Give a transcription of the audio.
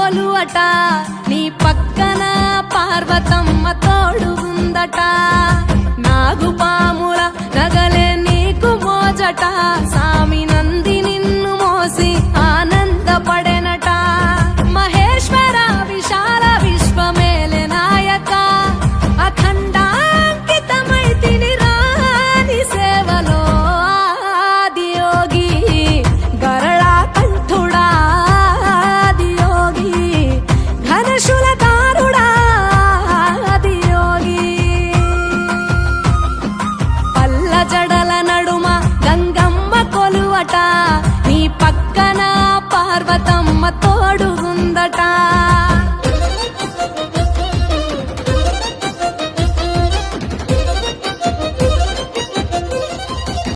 కొలువట నీ పక్కన పార్వతమ్మ తోడుగుందట నాగుపాముల నగలే నీకు మోజట సామి నంది నిన్ను మోసి ఆనందపడెనట మహేశ్వర విశాల విశ్వమేలే నాయక అఖండాంకితమైతిని రాని సేవలో ఆదియోగి గరళా కంఠుడా ఆదియోగి ఘనశూలధారుడా ఆదియోగి పల్ల జడల నడుమ గంగమ్మ కొలువట నీ పక్కన పార్వతమ్మ తోడుగుందట